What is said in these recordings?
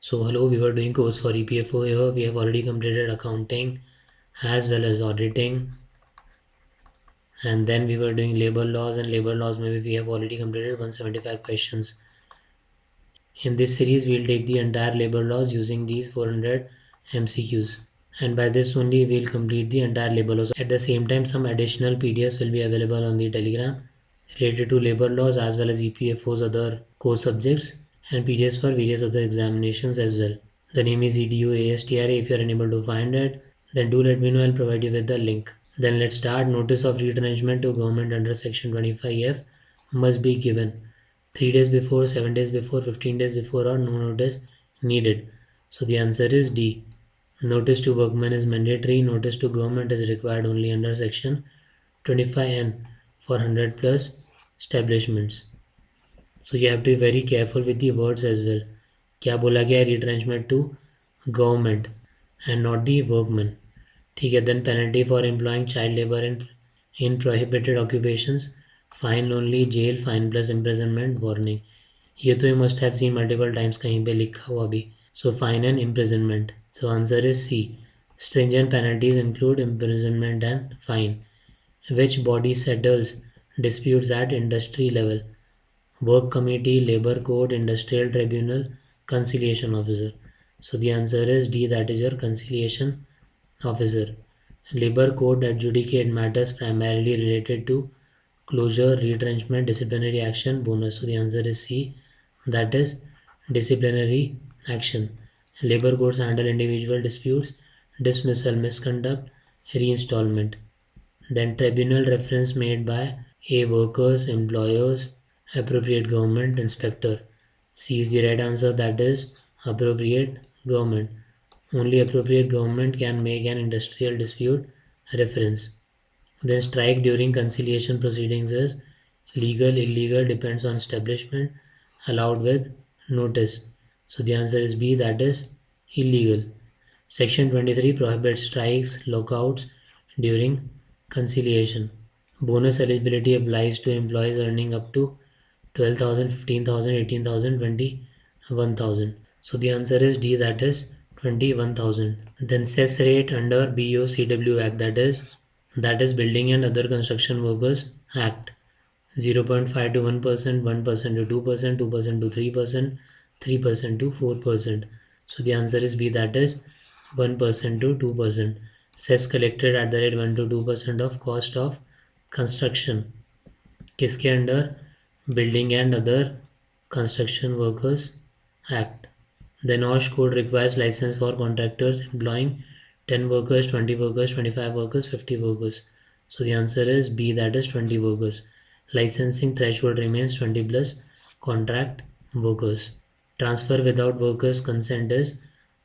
So hello, we were doing course for EPFO EO. We have already completed accounting as well as auditing, and then we were doing labor laws, and labor laws maybe we have already completed 175 questions. In this series we'll take the entire labor laws using these 400 MCQs, and by this only we'll complete the entire labor laws. At the same time, some additional PDFs will be available on the Telegram related to labor laws as well as EPFO's other core subjects, and PDFs for various other examinations as well. The name is EDUASTRA. If you are unable to find it, then do let me know. I'll provide you with the link. Then let's start. Notice of retrenchment to government under section 25F must be given 3 days before, 7 days before, 15 days before, or no notice needed. So the answer is D. Notice to workmen is mandatory. Notice to government is required only under section 25N for 100 plus establishments. So you have to be very careful with the words as well. क्या बोला गया है? Retrenchment to government and not the workmen. ठीक है. Then penalty for employing child labor in prohibited occupations, fine only, jail, fine plus imprisonment, warning. ये तो you must have seen multiple times कहीं पे लिखा हुआ भी. So fine and imprisonment. So answer is C. Stringent penalties include imprisonment and fine. Which body settles disputes at industry level? Work committee, labor court, industrial tribunal, conciliation officer. So the answer is D, that is your conciliation officer. Labor court adjudicate matters primarily related to closure, retrenchment, disciplinary action, bonus. So the answer is C, that is disciplinary action. Labor courts handle individual disputes, dismissal, misconduct, reinstallment. Then tribunal reference made by A, workers, employers, appropriate government, inspector. C is the right answer, that is appropriate government. Only appropriate government can make an industrial dispute reference. Then strike during conciliation proceedings is legal, illegal, depends on establishment, allowed with notice. So the answer is B, that is illegal. Section 23 prohibits strikes, lockouts during conciliation. Bonus eligibility applies to employees earning up to 12,000, 15,000, 18,000, 21,000. So the answer is D, that is 21,000. Then cess rate under BOCW Act, that is Building and Other Construction Workers Act, 0.5 to 1%, 1% to 2%, 2% to 3%, 3% to 4%. So the answer is B, that is 1% to 2%. Cess collected at the rate 1 to 2% of cost of construction. किसके under? Building and Other Construction Workers Act. The NOSH code requires license for contractors employing 10 workers, 20 workers, 25 workers, 50 workers. So the answer is B, that is 20 workers. Licensing threshold remains 20 plus contract workers. Transfer without workers' consent is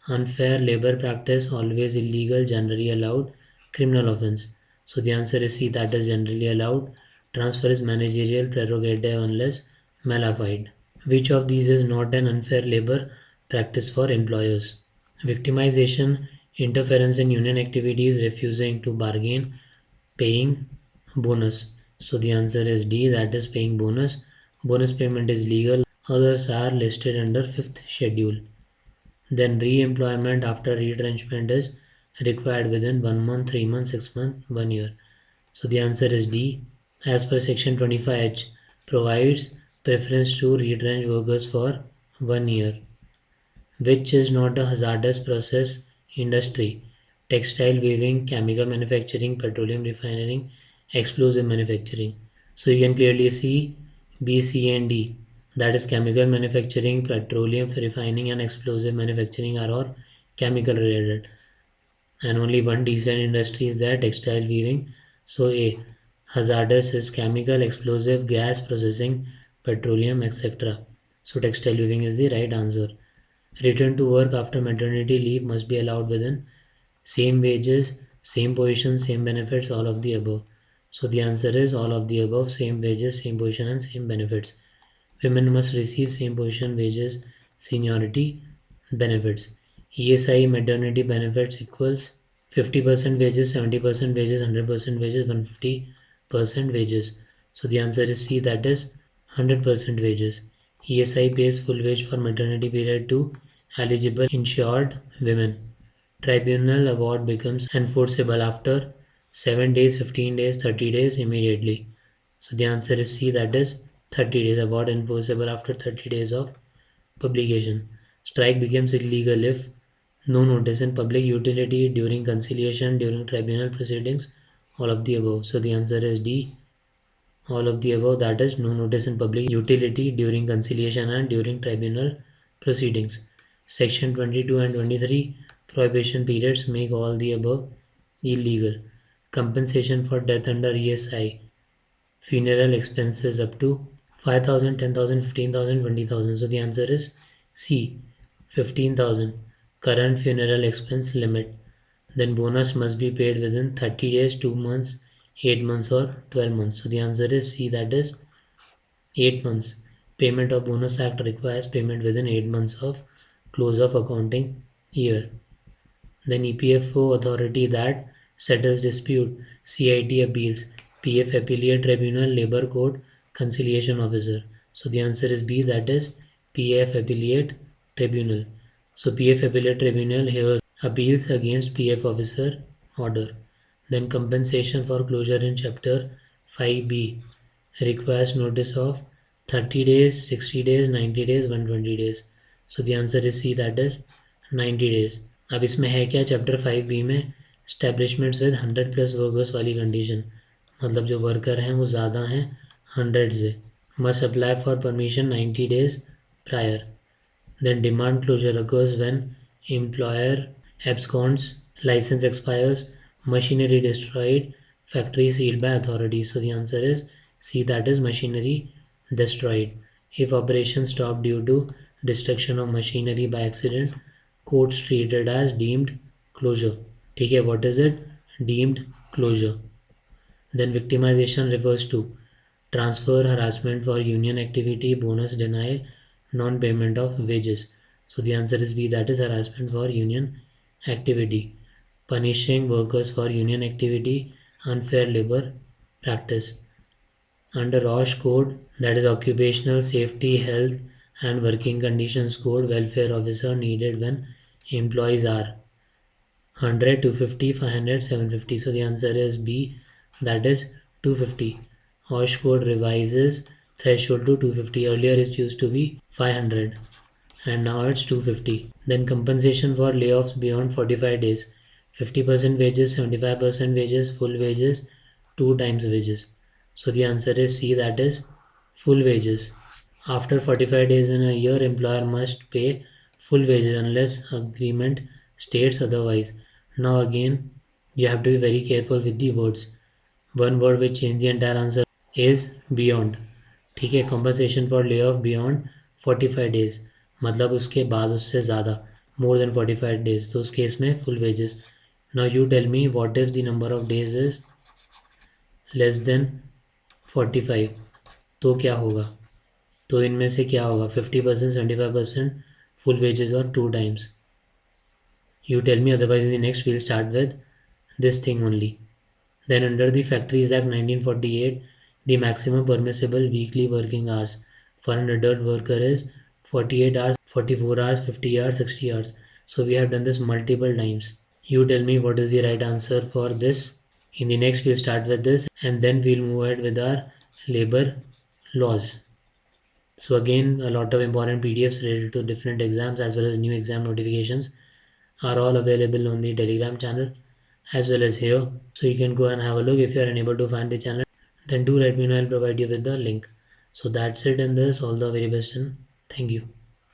unfair labor practice, always illegal, generally allowed, criminal offense. So the answer is C, that is generally allowed. Transfer is managerial prerogative unless malified. Which of these is not an unfair labor practice for employers? Victimization, interference in union activities, refusing to bargain, paying bonus. So the answer is D, that is paying bonus. Bonus payment is legal. Others are listed under 5th schedule. Then re-employment after retrenchment is required within 1 month, 3 months, 6 months, 1 year. So the answer is D. As per section 25H, provides preference to retrench workers for 1 year. Which is not a hazardous process industry? Textile weaving, chemical manufacturing, petroleum refining, explosive manufacturing. So you can clearly see B, C and D. That is chemical manufacturing, petroleum refining and explosive manufacturing are all chemical related. And only one decent industry is there, textile weaving. So A, hazardous is chemical, explosive, gas processing, petroleum, etc. So textile weaving is the right answer. Return to work after maternity leave must be allowed within same wages, same position, same benefits, all of the above. So the answer is all of the above, same wages, same position and same benefits. Women must receive same position, wages, seniority, benefits. ESI maternity benefits equals 50% wages, 70% wages, 100% wages, 150% wages. So the answer is C, that is 100% wages. ESI pays full wage for maternity period to eligible insured women. Tribunal award becomes enforceable after 7 days, 15 days, 30 days immediately. So the answer is C, that is 30 days. Award enforceable after 30 days of publication. Strike becomes illegal if no notice in public utility during conciliation, during tribunal proceedings, all of the above. So the answer is D, all of the above, that is no notice in public utility during conciliation and during tribunal proceedings. Section 22 and 23 prohibition periods make all the above illegal. Compensation for death under ESI, funeral expenses up to 5,000, 10,000, 15,000, 20,000. So the answer is C, 15,000. Current funeral expense limit. Then bonus must be paid within 30 days, 2 months, 8 months or 12 months. So the answer is C, that is 8 months. Payment of bonus act requires payment within 8 months of close of accounting year. Then EPFO authority that settles dispute, CIT appeals, PF appellate tribunal, labor court, conciliation officer. So the answer is B, that is PF appellate tribunal. So PF appellate tribunal hears appeals against PF officer order. Then compensation for closure in chapter 5B requires notice of 30 days, 60 days, 90 days, 120 days. So the answer is C, that is 90 days. अब इसमें है क्या, chapter 5B में establishments with 100+ workers वाली condition, मतलब जो worker हैं वो ज़्यादा हैं 100 से, must apply for permission 90 days prior. Then demand closure occurs when employer absconds, license expires, machinery destroyed, factory sealed by authorities. So the answer is C, that is machinery destroyed. If operation stopped due to destruction of machinery by accident, courts treated as deemed closure. ठीक है, what is it? Deemed closure. Then victimization refers to transfer, harassment for union activity, bonus denial, non-payment of wages. So the answer is B, that is harassment for union activity. Punishing workers for union activity, unfair labor practice. Under OSH code, that is occupational safety, health and working conditions code, welfare officer needed when employees are 100, 250, 500, 750. So the answer is B, that is 250. OSH code revises threshold to 250. Earlier it used to be 500 and now it's 250. Then compensation for layoffs beyond 45 days. 50% wages, 75% wages, full wages, 2 times wages. So the answer is C, that is full wages. After 45 days in a year, employer must pay full wages unless agreement states otherwise. Now again, you have to be very careful with the words. One word which change the entire answer is beyond. ठीक है, compensation for layoff beyond 45 days, मतलब उसके बाद उससे ज़्यादा, more than 45 days, तो उस case में full wages. Now you tell me what if the number of days is less than 45, तो क्या होगा? तो इनमें से क्या होगा? 50%, 75%, full wages और 2 times. You tell me, otherwise in the next we'll start with this thing only. Then under the Factories Act 1948, the maximum permissible weekly working hours for an adult worker is 48 hours, 44 hours, 50 hours, 60 hours. So we have done this multiple times. You tell me what is the right answer for this. In the next we'll start with this and then we'll move ahead with our labor laws. So again, a lot of important PDFs related to different exams as well as new exam notifications are all available on the Telegram channel as well as here. So you can go and have a look. If you are unable to find the channel, then do let me know. I'll provide you with the link. So that's it in this. All the very best and thank you.